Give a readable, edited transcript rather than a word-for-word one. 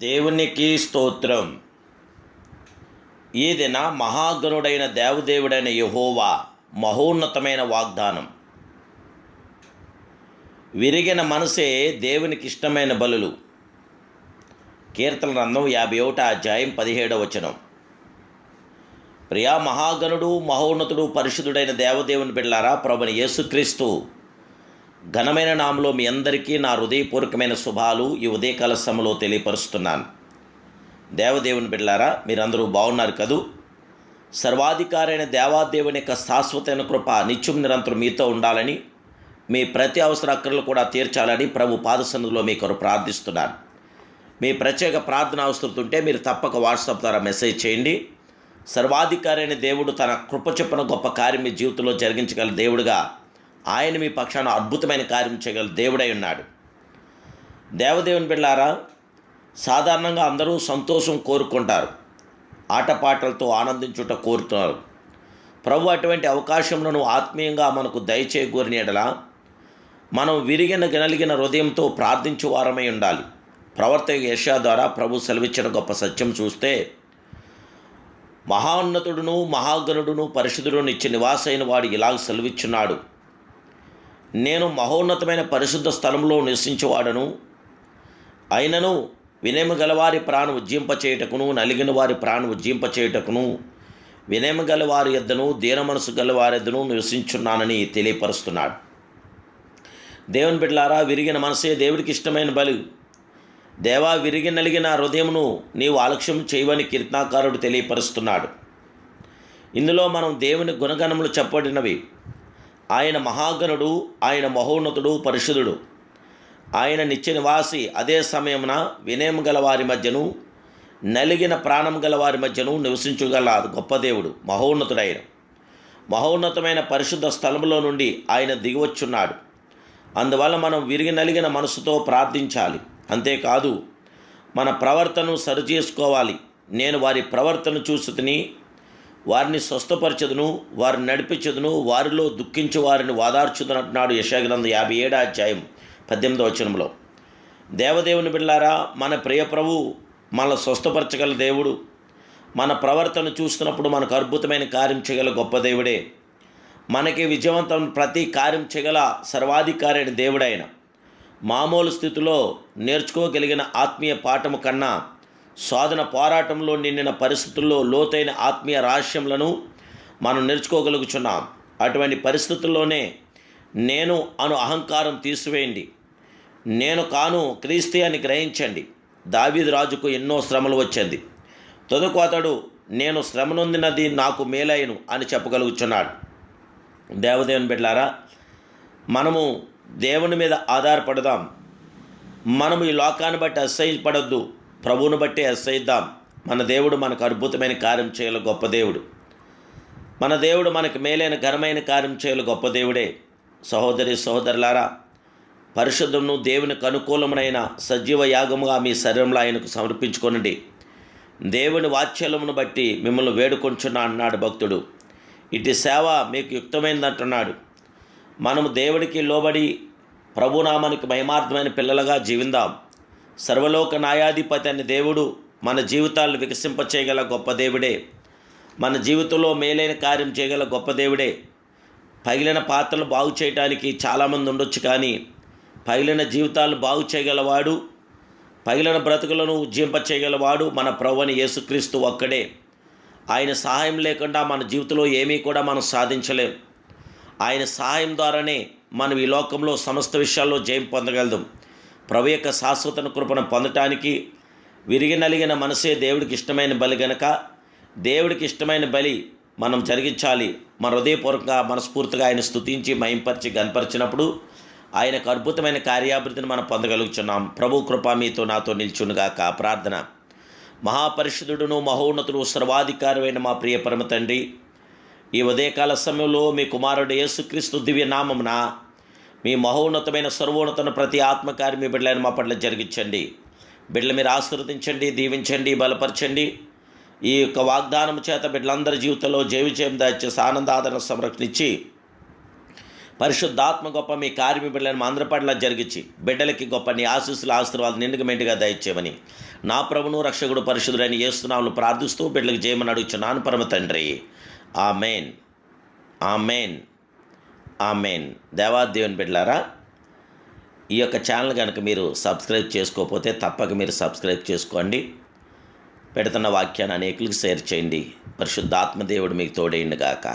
దేవునికి స్తోత్రం. ఈ దిన మహాగణుడైన దేవదేవుడైన యెహోవా మహోన్నతమైన వాగ్దానం. విరిగిన మనసే దేవునికి ఇష్టమైన బలులు. కీర్తన గ్రంథం 51 అధ్యాయం 17వ వచనం. ప్రియా మహాగణుడు, మహోన్నతుడు, పరిశుద్ధుడైన దేవదేవుని బిడ్డలారా, ప్రభుని యేసుక్రీస్తు ఘనమైన నామలో మీ అందరికీ నా హృదయపూర్వకమైన శుభాలు ఈ ఉదయకాల సమయంలో తెలియపరుస్తున్నాను. దేవదేవుని బిడ్డలారా, మీరందరూ బాగున్నారు కదూ? సర్వాధికారైన దేవాదేవుని యొక్క శాశ్వతమైన కృప నిత్యం నిరంతరం మీతో ఉండాలని, మీ ప్రతి అవసర అక్కర్లు కూడా తీర్చాలని ప్రభు పాదసన్నిధిలో మీ కొరకు ప్రార్థిస్తున్నాను. మీ ప్రత్యేక ప్రార్థన అవసరం ఉంటే మీరు తప్పక వాట్సాప్ ద్వారా మెసేజ్ చేయండి. సర్వాధికారైన దేవుడు తన కృప చొప్పున గొప్ప కార్యం మీ జీవితంలో జరిగించగల దేవుడుగా, ఆయన మీ పక్షాన అద్భుతమైన కార్యం చేయగల దేవుడై ఉన్నాడు. దేవదేవుని బిడ్డలారా, సాధారణంగా అందరూ సంతోషం కోరుకుంటారు, ఆటపాటలతో ఆనందించుట కోరుతున్నారు. ప్రభు అటువంటి అవకాశములను ఆత్మీయంగా మనకు దయచేకూరిన యెడల మనం నలిగిన హృదయంతో ప్రార్థించే వారమై ఉండాలి. ప్రవక్త యెషయా ద్వారా ప్రభు సెలవిచ్చిన గొప్ప సత్యం చూస్తే, మహోన్నతుడును, మహాగణుడును, పరిశుద్ధుడును నిత్య నివాసైన వాడు ఇలాగ సెలవిచ్చున్నాడు: నేను మహోన్నతమైన పరిశుద్ధ స్థలంలో నివసించేవాడను, అయినను వినయము గలవారి ప్రాణం ఉజ్జింపచేయుటకును, నలిగిన వారి ప్రాణం ఉజ్జింపచేయుటకును, వినయము గలవారి యొద్దను, దీన మనసు గలవారి యొద్దను నివసించున్నానని తెలియపరుస్తున్నాడు. దేవుని బిడ్డలారా, విరిగిన మనసే దేవుడికి ఇష్టమైన బలి. దేవా, నలిగిన హృదయమును నీవు అలక్ష్యం చేయవని కీర్తనాకారుడు తెలియపరుస్తున్నాడు. ఇందులో మనం దేవుని గుణగణములు చెప్పబడినవి. ఆయన మహాగణుడు, ఆయన మహోన్నతుడు, పరిశుద్ధుడు, ఆయన నిత్య నివాసి. అదే సమయమున వినయం గల వారి మధ్యను, నలిగిన ప్రాణం గల వారి మధ్యను నివసించగల గొప్ప దేవుడు, మహోన్నతమైన పరిశుద్ధ స్థలంలో నుండి ఆయన దిగివచ్చున్నాడు. అందువల్ల మనం నలిగిన మనసుతో ప్రార్థించాలి. అంతేకాదు, మన ప్రవర్తనను సరిచేసుకోవాలి. నేను వారి ప్రవర్తన చూసి వారిని స్వస్థపరచదును, వారిని నడిపించదును, వారిలో దుఃఖించి వారిని వాదార్చుదును అంటున్నాడు యెషయా గ్రంథం 57 అధ్యాయం 18వ వచనంలో. దేవదేవుని బిడ్డలారా, మన ప్రియ ప్రభు మనల్ని స్వస్థపరచగల దేవుడు. మన ప్రవర్తన చూస్తున్నప్పుడు మనకు అద్భుతమైన కార్యం చేయగల గొప్ప దేవుడే. మనకి విజయవంతం ప్రతి కార్యం చేయగల సర్వాధికారైన దేవుడైన. మామూలు స్థితిలో నేర్చుకోగలిగిన ఆత్మీయ పాఠము కన్నా సాధన పోరాటంలో నిండిన పరిస్థితుల్లో లోతైన ఆత్మీయ రహస్యములను మనం నేర్చుకోగలుగుచున్నాం. అటువంటి పరిస్థితుల్లోనే నేను అను అహంకారం తీసివేయండి, నేను కాను క్రీస్తు అని గ్రహించండి. దావీదు రాజుకు ఎన్నో శ్రమలు వచ్చింది. తుదకు అతడు నేను శ్రమ నొందినది నాకు మేలైను అని చెప్పగలుగుచున్నాడు. దేవదేవుని బిడ్డలారా, మనము దేవుని మీద ఆధారపడదాం. మనము ఈ లోకాన్ని బట్టి అసహ్యపడొద్దు, ప్రభువును బట్టి అసహిద్దాం. మన దేవుడు మనకు అద్భుతమైన కార్యం చేయగల గొప్ప దేవుడు. మన దేవుడు మనకు మేలైన ఘనమైన కార్యం చేయగల గొప్ప దేవుడే. సహోదరి సహోదరులారా, పరిశుద్ధమును దేవునికి అనుకూలమైన సజీవ యాగముగా మీ శరీరంలో ఆయనకు సమర్పించుకొనండి. దేవుని వాత్సల్యమును బట్టి మిమ్మల్ని వేడుకొంచున్నా అన్నాడు భక్తుడు. ఇటు సేవ మీకు యుక్తమైందంటున్నాడు. మనము దేవుడికి లోబడి ప్రభునామానికి మహిమార్థమైన పిల్లలుగా జీవిందాం. సర్వలోక న్యాయాధిపతి అనే దేవుడు మన జీవితాలను వికసింపచేయగల గొప్ప దేవుడే. మన జీవితంలో మేలైన కార్యం చేయగల గొప్ప దేవుడే. పగిలిన పాత్రలు బాగు చేయడానికి చాలామంది ఉండొచ్చు, కానీ పగిలిన జీవితాలను బాగు చేయగలవాడు, పగిలిన బ్రతుకులను ఉజ్జింపచేయగలవాడు మన ప్రభువైన యేసుక్రీస్తు ఒక్కడే. ఆయన సహాయం లేకుండా మన జీవితంలో ఏమీ కూడా మనం సాధించలేం. ఆయన సహాయం ద్వారానే మనం ఈ లోకంలో సమస్త విషయాల్లో జయం పొందగలదు. ప్రభు యొక్క శాశ్వత కృపను పొందటానికి నలిగిన మనసే దేవుడికి ఇష్టమైన బలి గనక, దేవుడికి ఇష్టమైన బలి మనం జరిగించాలి. మన హృదయపూర్వకంగా మనస్ఫూర్తిగా ఆయన స్తుతించి మహింపరిచి గనపరిచినప్పుడు ఆయనకు అద్భుతమైన కార్యాభివృద్ధిని మనం పొందగలుగుతున్నాం. ప్రభు కృప మీతో నాతో నిల్చునుగాక. ప్రార్థన. మహాపరిశుద్ధుడును, మహోన్నతుడు, సర్వాధికారమైన మా ప్రియ పరమ తండ్రి, ఈ ఉదయకాల సమయంలో మీ కుమారుడు యేసుక్రీస్తు దివ్య నామమున మీ మహోన్నతమైన సర్వోన్నతమైన ప్రతి ఆత్మకార్యం మీ బిడ్డలను మా పట్ల జరిగించండి. బిడ్డలు మీరు ఆశీర్వదించండి, దీవించండి, బలపరచండి. ఈ యొక్క వాగ్దానం చేత బిడ్డలందరి జీవితంలో జయ విజయం దయచేసి ఆనందాదరణ సంరక్షించి పరిశుద్ధాత్మ గొప్ప మీ కార్య బిడ్డలను మా అందరి పట్ల జరిగించి బిడ్డలకి గొప్ప నీ ఆశీస్సులు ఆశీర్వాదాలు నిండుగా మెండుగా దయచేయమని నా ప్రభును రక్షకుడు పరిశుద్ధుడైన యేసునామములో ప్రార్థిస్తూ బిడ్డలకు చేయమని అడుగుచున్నాను పరమ తండ్రి. Amen, amen, amen. దేవాదేవుని బిడ్డలారా, ఈ యొక్క ఛానల్ కనుక మీరు సబ్స్క్రైబ్ చేసుకోకపోతే తప్పక మీరు సబ్స్క్రైబ్ చేసుకోండి. పెడుతున్న వాక్యాన్ని అనేకులకు షేర్ చేయండి. పరిశుద్ధాత్మ దేవుడు మీకు తోడైండుగాక.